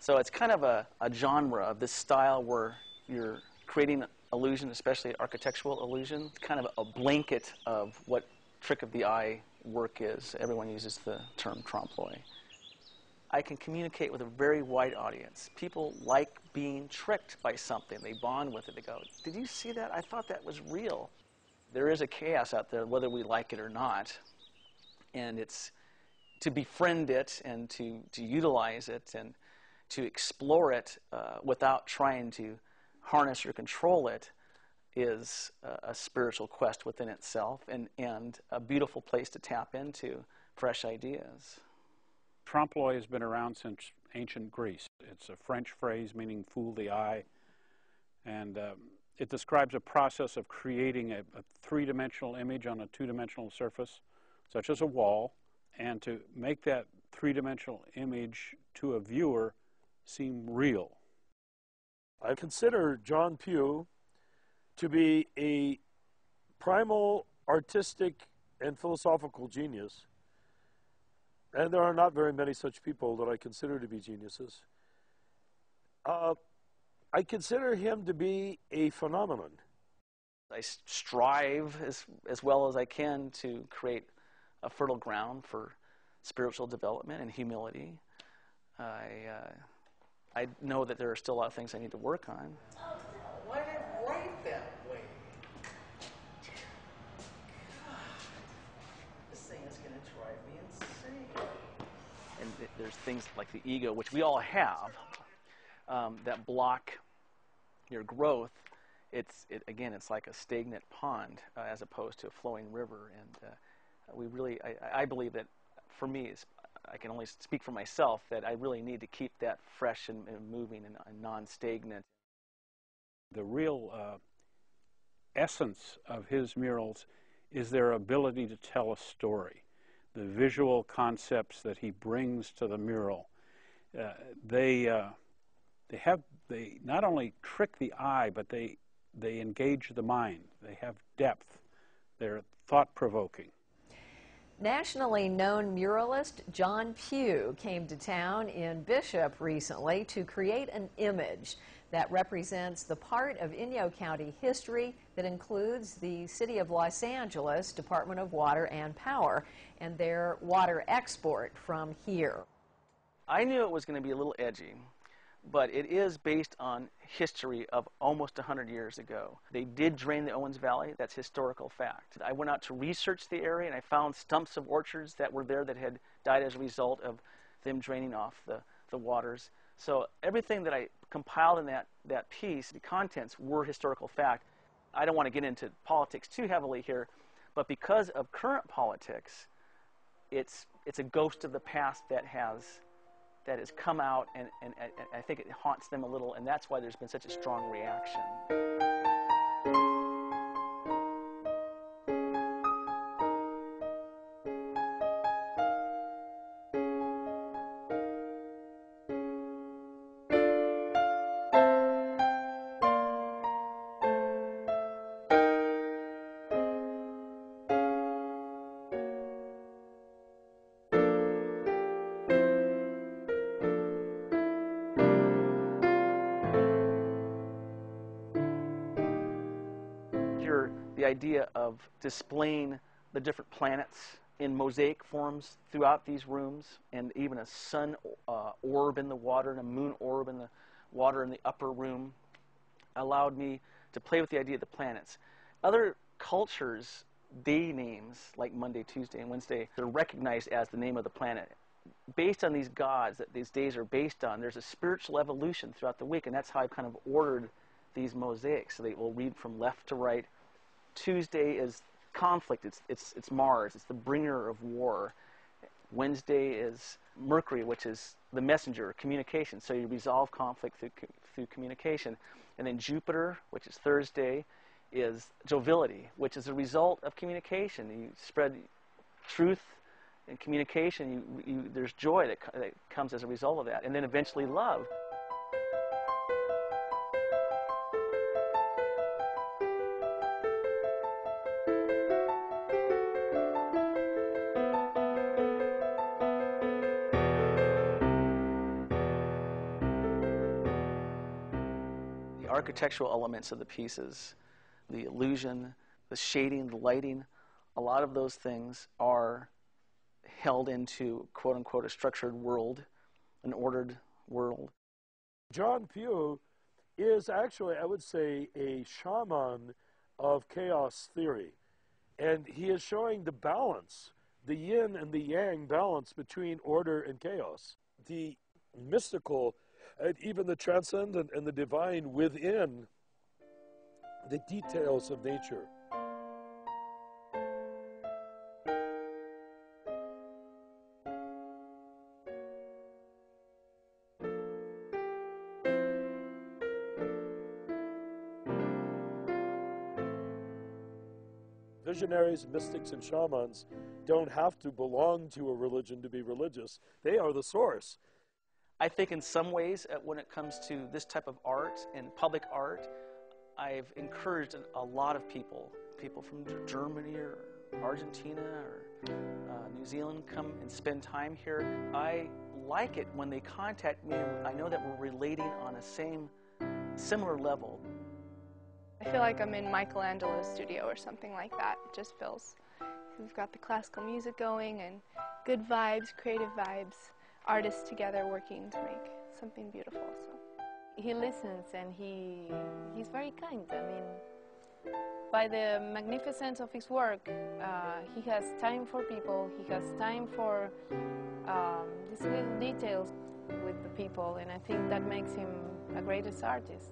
So it's kind of a genre of this style where you're creating illusion, especially architectural illusion. It's kind of a blanket of what trick of the eye work is. Everyone uses the term trompe-l'oeil. I can communicate with a very wide audience. People like being tricked by something. They bond with it. They go, did you see that? I thought that was real. There is a chaos out there, whether we like it or not. And it's to befriend it and to utilize it and to explore it without trying to harness or control it is a spiritual quest within itself and a beautiful place to tap into fresh ideas. Trompe-l'oeil has been around since ancient Greece. It's a French phrase meaning fool the eye, and it describes a process of creating a three-dimensional image on a two-dimensional surface, such as a wall, and to make that three-dimensional image to a viewer seem real. I consider John Pugh to be a primal artistic and philosophical genius. And there are not very many such people that I consider to be geniuses. I consider him to be a phenomenon. I strive as well as I can to create a fertile ground for spiritual development and humility. I know that there are still a lot of things I need to work on. Why did it write that way? God, this thing is going to drive me insane. And there's things like the ego, which we all have, that block your growth. Again, it's like a stagnant pond as opposed to a flowing river. And I believe that for me, I can only speak for myself, that I really need to keep that fresh and moving and non-stagnant. The real essence of his murals is their ability to tell a story. The visual concepts that he brings to the mural, they not only trick the eye, but they engage the mind. They have depth. They're thought-provoking. Nationally known muralist John Pugh came to town in Bishop recently to create an image that represents the part of Inyo County history that includes the City of Los Angeles Department of Water and Power and their water export from here. I knew it was going to be a little edgy, but it is based on history of almost 100 years ago. They did drain the Owens Valley. That's historical fact. I went out to research the area, and I found stumps of orchards that were there that had died as a result of them draining off the waters. So everything that I compiled in that piece, the contents were historical fact. I don't want to get into politics too heavily here, but because of current politics, it's a ghost of the past that has come out, and I think it haunts them a little, and that's why there's been such a strong reaction. The idea of displaying the different planets in mosaic forms throughout these rooms, and even a sun orb in the water and a moon orb in the water in the upper room, allowed me to play with the idea of the planets. Other cultures, day names like Monday, Tuesday, and Wednesday, they're recognized as the name of the planet. Based on these gods that these days are based on, there's a spiritual evolution throughout the week, and that's how I've kind of ordered these mosaics. So they will read from left to right. Tuesday is conflict. It's Mars. It's the bringer of war. Wednesday is Mercury, which is the messenger, communication. So you resolve conflict through communication. And then Jupiter, which is Thursday, is joviality, which is a result of communication. You spread truth and communication. There's joy that comes as a result of that. And then eventually love. the architectural elements of the pieces, the illusion, the shading, the lighting, a lot of those things are held into, quote unquote, a structured world, an ordered world. John Pugh is actually, I would say, a shaman of chaos theory. And he is showing the balance, the yin and the yang balance between order and chaos. The mystical, and even the transcendent and the divine within the details of nature. Visionaries, mystics, and shamans don't have to belong to a religion to be religious. They are the source. I think in some ways, when it comes to this type of art and public art, I've encouraged a lot of people from Germany or Argentina or New Zealand come and spend time here. I like it when they contact me and I know that we're relating on a similar level. I feel like I'm in Michelangelo's studio or something like that. It just feels, we've got the classical music going and good vibes, creative vibes, artists together working to make something beautiful. So he listens and he's very kind. I mean, by the magnificence of his work, he has time for people, he has time for these little details with the people, and I think that makes him a greatest artist.